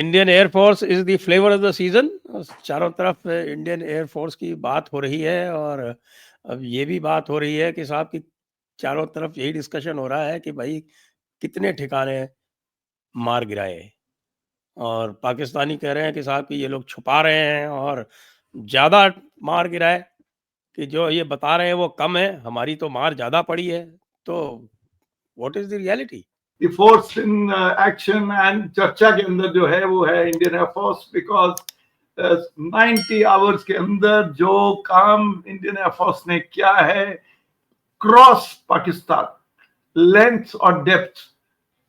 Indian air force is the flavour of the season. चारों तरफ Indian air force की बात हो रही है और अब ये भी बात हो रही है कि साहब की चारों तरफ यही डिस्कशन हो रहा है कि भाई कितने ठिकाने मार गिराए, और पाकिस्तानी कह रहे हैं कि साहब कि ये लोग छुपा रहे हैं और ज़्यादा मार गिराए, कि जो ये बता रहे हैं वो कम है, हमारी तो मार ज़्यादा पड़ी है। तो what is the reality? The force in action and चर्चा के अंदर जो है वो है इंडियन एयरफोर्स, बिकॉज 90 आवर्स के अंदर जो काम इंडियन एयरफोर्स ने किया है क्रॉस पाकिस्तान, लेंथ और डेप्थ,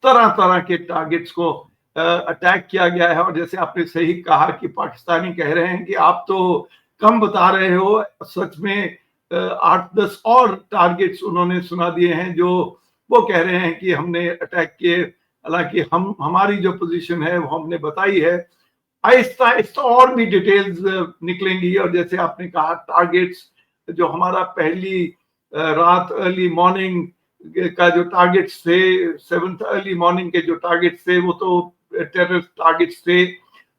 तरह तरह के टारगेट्स को अटैक किया गया है। और जैसे आपने सही कहा कि पाकिस्तानी कह रहे हैं कि आप तो कम बता रहे हो, सच में 8-10 और टारगेट्स उन्होंने सुना दिए हैं जो वो कह रहे हैं कि हमने अटैक किए। हालांकि हमारी जो पोजीशन है वो हमने बताई है। आहिस्ता आहिस्ता और भी डिटेल्स निकलेंगी। और जैसे आपने कहा टारगेट्स जो हमारा पहली रात अर्ली मॉर्निंग का जो टारगेट्स थे, 7th अर्ली मॉर्निंग के जो टारगेट्स थे वो तो टेररिस्ट टारगेट्स थे।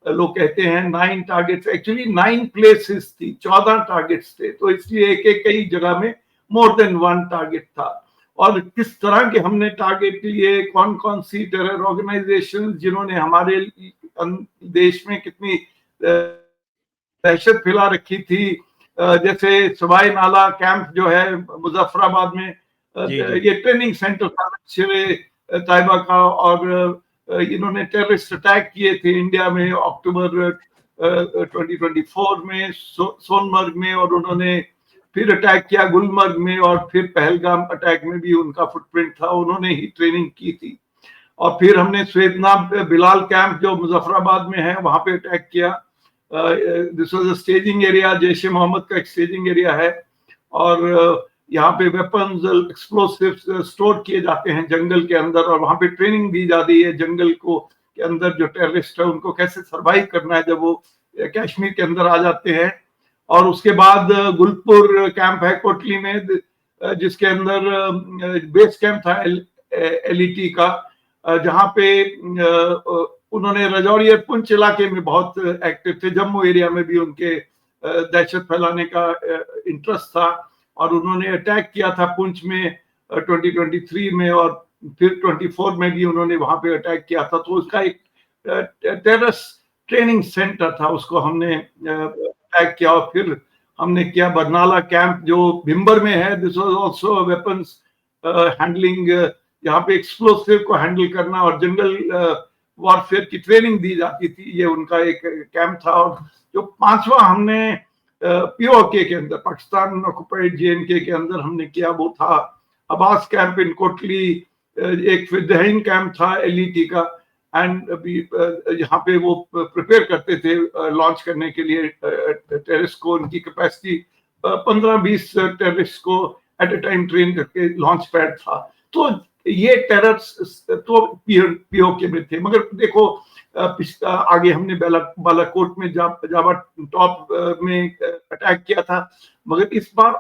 लोग कहते हैं 9 टारगेट्स, एक्चुअली 9 प्लेसेस थी, 14 टारगेट्स थे, तो इसलिए एक एक कई जगह में मोर देन 1 टारगेट था। और किस तरह के हमने टारगेट लिए, कौन कौन सी टेरर ऑर्गेनाइजेशन जिन्होंने हमारे देश में कितनी दहशत फैला रखी थी, जैसे सवाई नाला कैंप जो है मुजफ्फराबाद में, ये ट्रेनिंग सेंटर था तैयबा का, और इन्होंने टेररिस्ट अटैक किए थे इंडिया में अक्टूबर 2024 में सोनमर्ग में, और उन्होंने फिर अटैक किया गुलमर्ग में, और फिर पहलगाम अटैक में भी उनका फुटप्रिंट था, उन्होंने ही ट्रेनिंग की थी। और फिर हमने स्वेदना बिलाल कैंप जो मुजफ्फराबाद में है वहां पे अटैक किया। This was a staging area, Jaish e Mohammed का एक स्टेजिंग एरिया है, और यहाँ पे वेपन्स एक्सप्लोसिव्स स्टोर किए जाते हैं जंगल के अंदर, और वहां पे ट्रेनिंग दी जाती है जंगल को के अंदर जो टेररिस्ट है उनको कैसे सर्वाइव करना है जब वो कश्मीर के अंदर आ जाते हैं। और उसके बाद गुलपुर कैंप है कोटली में, जिसके अंदर बेस कैंप था एलईटी का, जहां पे उन्होंने राजौरी और पुंछ इलाके में बहुत एक्टिव थे। जम्मू एरिया में भी उनके दहशत फैलाने का इंटरेस्ट था, और उन्होंने अटैक किया था पुंछ में 2023 में, और फिर 24 में भी उन्होंने वहां पे अटैक किया था। तो उसका एक टेररिस्ट ट्रेनिंग सेंटर था, उसको हमने अटैक किया। और फिर हमने किया बरनाला कैंप जो भिम्बर में है, this was also weapons handling, यहाँ पे एक्सप्लोसिव को हैंडल करना और जंगल वॉरफेयर की ट्रेनिंग दी जाती थी, ये उनका एक कैंप था। और जो 5वां हमने पीओके के अंदर, पाकिस्तान ऑक्युपाइड जेएनके के अंदर हमने किया वो था अब्बास कैंप इन कोटली, एक फिरदहीन कैंप था एलईटी का, एंड यहाँ पे वो प्रिपेयर करते थे लॉन्च करने के लिए टेररिस्ट को। उनकी कैपेसिटी 15-20 टेररिस्ट को एट अ टाइम ट्रेन करके लॉन्च पैड था। तो ये टेररिस्ट तो पीओके में थे। मगर देखो आगे हमने बालाकोट में जावा टॉप में अटैक किया था, मगर इस बार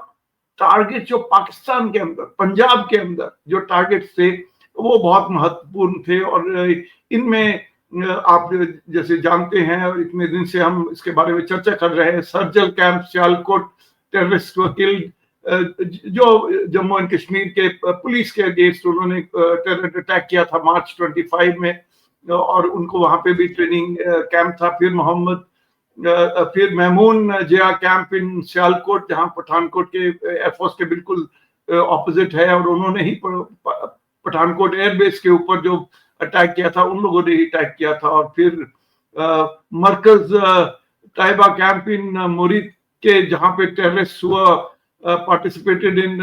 टारगेट जो पाकिस्तान के अंदर, पंजाब के अंदर जो टारगेट थे वो बहुत महत्वपूर्ण थे। और इनमें आप जैसे जानते हैं, और इतने दिन से हम इसके बारे में चर्चा कर रहे हैं, सर्जल कैंप सियालकोट टेररिस्ट वकील जो जम्मू एंड कश्मीर के पुलिस के अगेंस्ट उन्होंने टेरर अटैक किया था मार्च 25 में, और उनको वहां पे भी ट्रेनिंग कैंप था। फिर महमून जिया कैंप इन सियालकोट, जहां पठानकोट के एयरफोर्स के बिल्कुल ऑपोजिट है, और उन्होंने ही पठानकोट एयरबेस के ऊपर जो अटैक किया था उन लोगों ने ही अटैक किया था। और फिर मरकज तैयबा कैंप इन मुरीद के, जहां पे टेररिस्ट हुआ participated in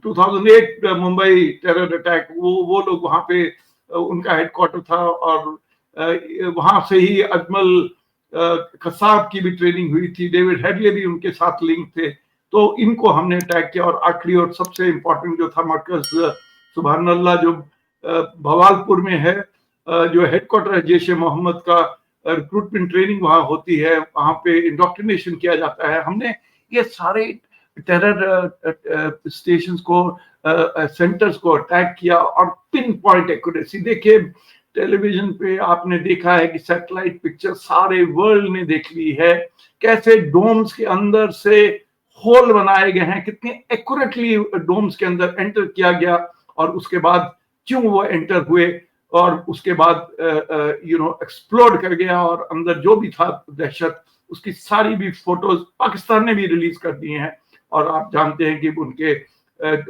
2008 Mumbai terror attack, वो लोग वहां पे उनका हेडक्वार्टर था। और वहां से ही अजमल कसाब की भी ट्रेनिंग हुई थी, डेविड हेडले भी उनके साथ लिंक थे। तो इनको हमने अटैक किया। और आखिरी और सबसे इंपॉर्टेंट जो था मरकज सुभान अल्लाह, जो भवालपुर में है, जो हेडक्वार्टर है जैश ए मोहम्मद का, रिक्रूटमेंट ट्रेनिंग वहां होती है, वहां पे इंडोक्ट्रिनेशन किया जाता है। हमने ये सारे टेरर स्टेशंस को, सेंटर्स को अटैक किया, और पिन पॉइंट एक्यूरेसी। देखिए टेलीविजन पे आपने देखा है कि सैटेलाइट पिक्चर सारे वर्ल्ड ने देख ली है, कैसे डोम्स के अंदर से होल बनाए गए हैं, कितने एक्यूरेटली डोम्स के अंदर एंटर किया गया और उसके बाद क्यों वो एंटर हुए और उसके बाद एक्सप्लोड कर गया और अंदर जो भी था दहशत, उसकी सारी भी फोटोज पाकिस्तान ने भी रिलीज कर दिए हैं। और आप जानते हैं कि उनके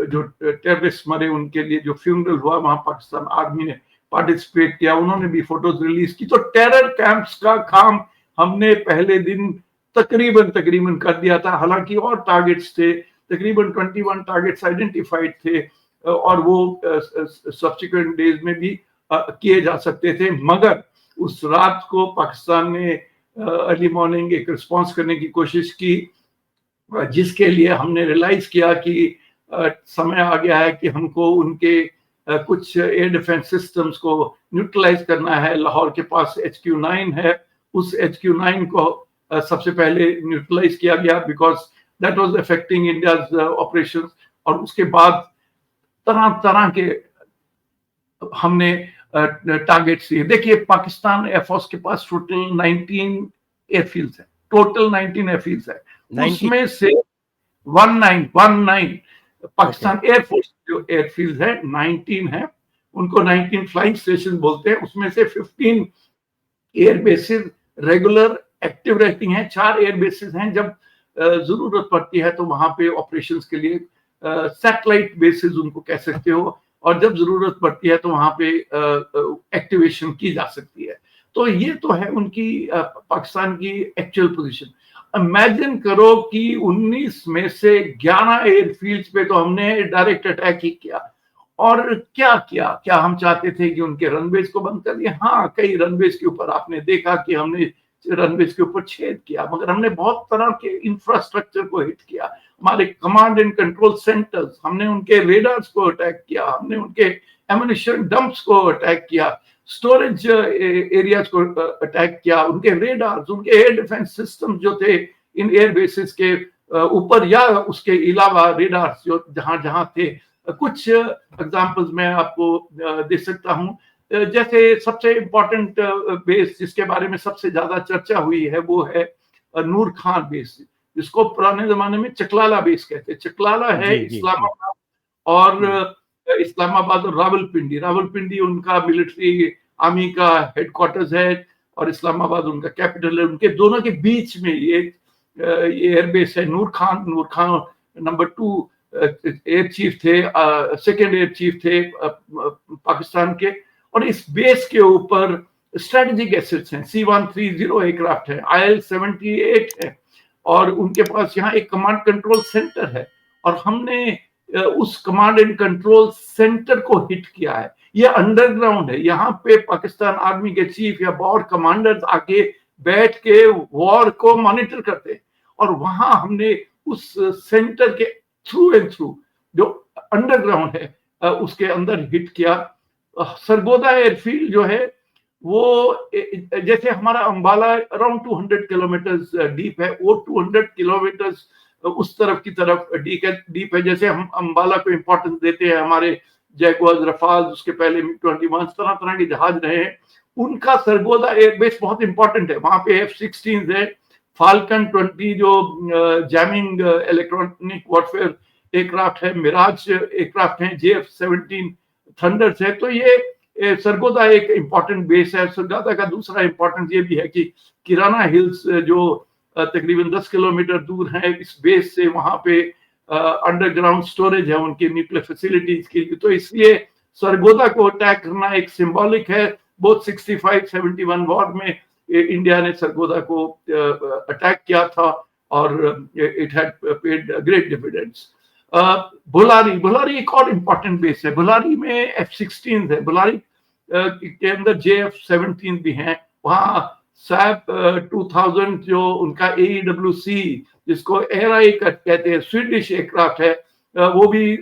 जो टेररिस्ट मरे उनके लिए जो फ्यूनरल हुआ वहां पाकिस्तान आर्मी ने पार्टिसिपेट किया, उन्होंने भी फोटोज रिलीज की। तो टेरर कैंप्स का काम हमने पहले दिन तकरीबन कर दिया था, हालांकि और टारगेट्स थे, तकरीबन 21 टारगेट्स आइडेंटिफाइड थे और वो सब्सिक्वेंट डेज में भी किए जा सकते थे, मगर उस रात को पाकिस्तान ने अर्ली मॉर्निंग एक रिस्पॉन्स करने की कोशिश की, जिसके लिए हमने रियलाइज किया कि समय आ गया है कि हमको उनके कुछ एयर डिफेंस सिस्टम्स को न्यूट्रलाइज करना है। लाहौर के पास HQ-9 है, उस HQ-9 को सबसे पहले न्यूट्रलाइज किया गया because that was affecting India's operations. और उसके बाद तरह तरह के हमने टारगेट्स लिए। देखिए पाकिस्तान एयरफोर्स के पास टोटल 19 एयरफील्ड्स है, टोटल 19 एयरफील्ड्स है, उसमें से 19 पाकिस्तान एयरफोर्स जो एयरफील्ड है 19 है, उनको 19 फ्लाइंग स्टेशन बोलते हैं। उसमें से 15 एयर बेसिस रेगुलर एक्टिव रहती हैं, 4 एयर बेसिस हैं जब जरूरत पड़ती है तो वहां पे ऑपरेशंस के लिए सैटेलाइट बेसिस उनको कह सकते हो, और जब जरूरत पड़ती है तो वहां पे एक्टिवेशन की जा सकती है। तो ये तो है उनकी पाकिस्तान की एक्चुअल पोजीशन। इमेजिन करो कि 19 में से 11 एयरफील्ड्स पे तो हमने डायरेक्ट अटैक ही किया। और क्या किया, क्या हम चाहते थे कि उनके रनवेज को बंद कर दिया? हाँ, कई रनवेज के ऊपर आपने देखा कि हमने रनवेज के ऊपर छेद किया, मगर हमने बहुत तरह के इंफ्रास्ट्रक्चर को हिट किया। हमारे कमांड एंड कंट्रोल सेंटर्स, हमने उनके रेडार्स को अटैक किया, हमने उनके एम्युनिशन डंप्स को अटैक किया, स्टोरेज एरियाज को अटैक किया, उनके रेडार्स, उनके एयर डिफेंस सिस्टम जो थे इन एयर बेसिस के ऊपर या उसके अलावा रेडार्स जो जहां जहां थे। कुछ एग्जांपल्स मैं आपको दे सकता हूं। जैसे सबसे इंपॉर्टेंट बेस जिसके बारे में सबसे ज्यादा चर्चा हुई है वो है नूर खान बेस, जिसको पुराने जमाने में चकलाला बेस कहते हैं। चकलाला है इस्लामाबाद और इस्लामाबाद और रावलपिंडी, रावलपिंडी उनका मिलिट्री आर्मी का हेडक्वार्टर्स है और इस्लामाबाद उनका कैपिटल है। उनके दोनों के बीच में ये एयरबेस है नूर खान। नूर खान नंबर 2 एयर चीफ थे, सेकेंड एयर चीफ थे पाकिस्तान के। और इस बेस के ऊपर स्ट्रेटेजिक एसेट्स हैं, C-130 एयरक्राफ्ट है, IL-78 है, और उनके पास यहाँ एक कमांड कंट्रोल सेंटर है। और हमने उस कमांड एंड कंट्रोल सेंटर को हिट किया है। ये अंडरग्राउंड है, यहाँ पे पाकिस्तान आर्मी के चीफ या वॉर कमांडर्स आके बैठ के वॉर को मॉनिटर करते हैं। और वहां हमने उस सेंटर के थ्रू एंड थ्रू जो अंडरग्राउंड है उसके अंदर हिट किया। सरगोदा एयरफील्ड जो है वो जैसे हमारा अंबाला अराउंड 200 किलोमीटर डीप है, वो 200 किलोमीटर उस तरफ की तरफ डीप है। जैसे हम अंबाला को इंपॉर्टेंस देते हैं, हमारे जैगुआर, रफाल, उसके पहले MiG-21 तरह तरह के जहाज रहे हैं, उनका सरगोदा एयरबेस बहुत इंपॉर्टेंट है। वहां पे F-16 है, फाल्कन 20 जो जैमिंग इलेक्ट्रॉनिक वॉरफेयर एयरक्राफ्ट है, मिराज एयरक्राफ्ट है, JF-17 थंडर्स है। तो ये सरगोदा एक इंपॉर्टेंट बेस है। सरगोदा का दूसरा इंपॉर्टेंस ये भी है कि किराना हिल्स जो तकरीबन 10 किलोमीटर दूर है इस बेस से, वहां पे अंडरग्राउंड स्टोरेज है उनके न्यूक्लियर फैसिलिटीज के लिए। तो इसलिए सरगोदा को अटैक करना एक सिंबॉलिक है। बोथ 65-71 वॉर में इंडिया ने सरगोदा को अटैक किया था और it had paid great dividends. Bholari एक और इंपॉर्टेंट बेस है। बुलारी में F-16 है, बुलारी के अंदर JF-17 भी हैं। वहाँ SAP 2000 जो उनका AEWC जिसको एयरआई कहते हैं, स्वीडिश एयरक्राफ्ट है, वो भी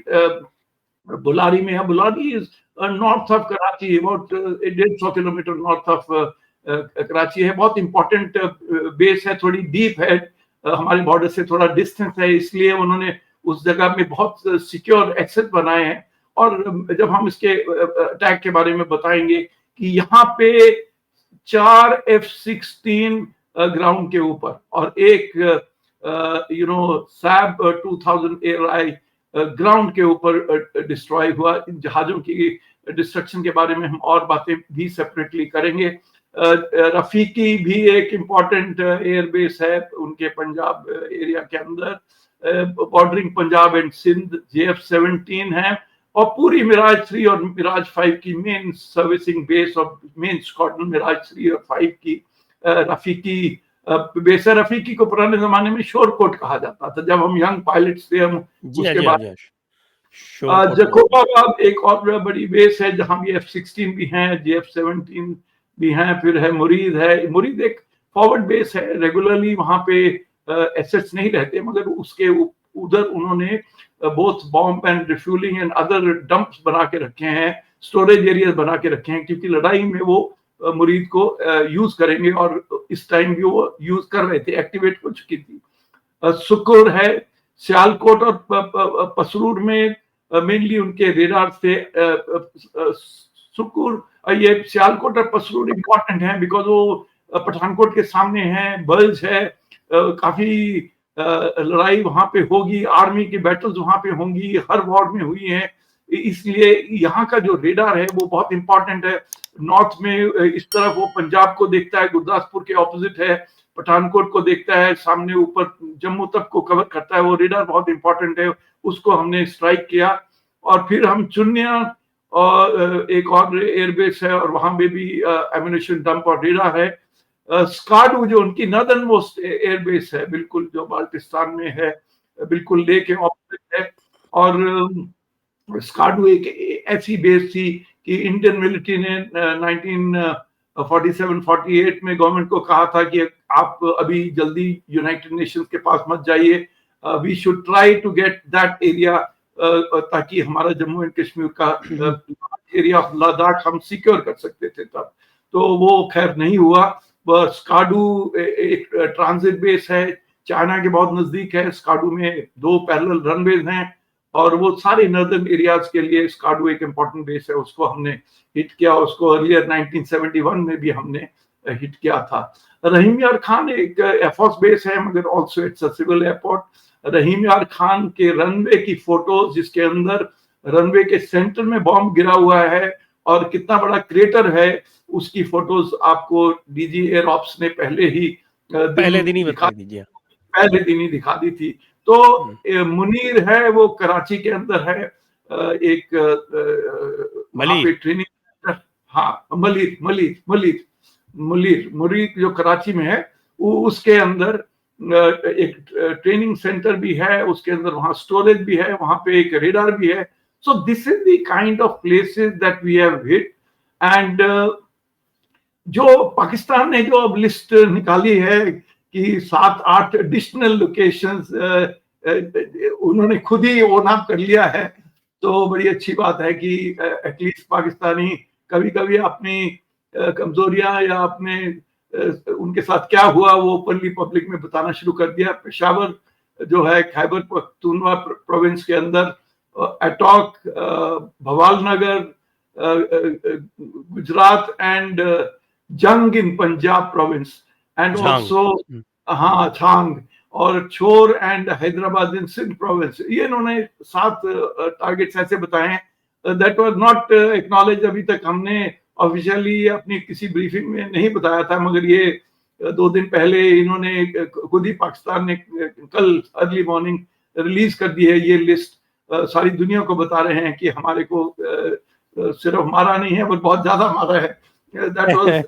बुलारी में है। Bholari is north of Karachi, about 150 kilometre north of Karachi है। बहुत इंपॉर्टेंट बेस है, थोड़ी डीप है, हमारे बॉर्डर से थोड़ा डिस्टेंस है, इसलिए उन्होंने उस जगह में बहुत सिक्योर एक्सेस बनाए हैं। और जब हम इसके अटैक के बारे में बताएंगे कि यहाँ पे 4 F-16 ग्राउंड के ऊपर और एक सैब 2000 ARI ग्राउंड के ऊपर डिस्ट्रॉय हुआ। इन जहाजों की डिस्ट्रक्शन के बारे में हम और बातें भी सेपरेटली करेंगे। रफीकी भी एक इम्पॉर्टेंट एयरबेस है उनके पंजाब एरिया के अंदर, bordering Punjab and Sindh. JF-17 है और पूरी मिराज 3 और मिराज 5 की मेन सर्विसिंग बेस और मेन स्क्वाड्रन मिराज 3 और 5 की रफीकी बेस है। रफीकी को पुराने जमाने में शोरकोट कहा जाता था, जब हम यंग पायलट्स थे हम उसके बाद। जकोबाबाद एक और बड़ी बेस है जहां भी F-16 भी हैं, JF-17 भी हैं, फिर है मुरीद है। मुरीद एक फॉरवर्ड बेस है, रेगुलरली वहां पे एसेट्स नहीं रहते, मगर उसके उधर उन्होंने both bomb and refuelling and other dumps बना के रखे हैं, स्टोरेज एरिया बना के रखे हैं, क्योंकि लड़ाई में वो मुरीद को यूज करेंगे और इस टाइम भी वो यूज कर रहे थे, एक्टिवेट हो चुकी थी। सुकुर है, सियालकोट और पसरूर में मेनली उनके रेडार थे। सुकुर, ये सियालकोट और पसरूर इंपॉर्टेंट है बिकॉज वो पठानकोट के सामने है, बल्ज है, काफी लड़ाई वहां पे होगी, आर्मी की बैटल्स वहां पे होंगी, हर वॉर में हुई है, इसलिए यहाँ का जो रेडार है वो बहुत इंपॉर्टेंट है। नॉर्थ में इस तरफ वो पंजाब को देखता है, गुरदासपुर के ऑपोजिट है, पठानकोट को देखता है, सामने ऊपर जम्मू तक को कवर करता है, वो रेडार बहुत इंपॉर्टेंट है, उसको हमने स्ट्राइक किया। और फिर हम चुनिया और एक और एयरबेस है और वहां पे भी एम्यूनिशन डंप और रेडार है। स्काडू जो उनकी नॉर्दर्न मोस्ट एयरबेस है, बिल्कुल जो बाल्टिस्तान में है, बिल्कुल ले के ऑपोजिट है। और स्काडू एक ऐसी बेस थी कि इंडियन मिलिट्री ने 1947-48 में गवर्नमेंट को कहा था कि आप अभी जल्दी यूनाइटेड नेशंस के पास मत जाइए, we should try to get that area, ताकि हमारा जम्मू एंड कश्मीर का एरिया ऑफ लद्दाख हम सिक्योर कर सकते थे तब। तो वो खैर नहीं हुआ। वह स्काडू एक ट्रांजिट बेस है, चाइना के बहुत नजदीक है। स्काडू में 2 पैरेलल रनवेज हैं और वो सारे नॉर्दर्न एरियाज के लिए स्काडू एक इम्पॉर्टेंट बेस है, उसको हमने हिट किया। उसको अर्लियर 1971 में भी हमने हिट किया था। रहीम यार खान एक एयरफोर्स बेस है, मगर also it's a civil airport. Rahim Yar Khan के रनवे की फोटोज, जिसके अंदर रनवे के सेंटर में बॉम्ब गिरा हुआ है और कितना बड़ा क्रेटर है, उसकी फोटोज आपको डीजी एयर ऑप्स ने पहले दिन ही दिखा दी थी। तो मुनीर है, वो कराची के अंदर है, एक ट्रेनिंग, हाँ मुलीर जो कराची में है, उसके अंदर एक ट्रेनिंग सेंटर भी है, उसके अंदर वहां स्टोरेज भी है, वहां पे एक रेडार भी है। So this is the kind of places that we have hit. And जो पाकिस्तान ने जो अब लिस्ट निकाली है कि 7-8 एडिशनल लोकेशंस उन्होंने खुद ही ओन अप कर लिया है, तो बड़ी अच्छी बात है कि एटलीस्ट पाकिस्तानी कभी कभी अपनी कमजोरियां या अपने उनके साथ क्या हुआ वो ओपनली पब्लिक में बताना शुरू कर दिया। पेशावर जो है खैबर पख्तूनवा प्रोविंस के अंदर, Attock, भवालनगर, Gujrat and Jhang in Punjab province and also हाँ छांग, और Chor and Hyderabad in Sindh province. ये इन्होंने 7 टारगेट्स ऐसे बताए हैं। दैट वाज नॉट एक्नॉलेज, अभी तक हमने ऑफिशियली अपनी किसी ब्रीफिंग में नहीं बताया था, मगर ये 2 दिन पहले इन्होंने खुद ही पाकिस्तान ने कल अर्ली मॉर्निंग रिलीज कर दी है ये लिस्ट। सारी दुनिया को बता रहे हैं कि हमारे को सिर्फ मारा नहीं है, पर बहुत ज्यादा मारा है। That was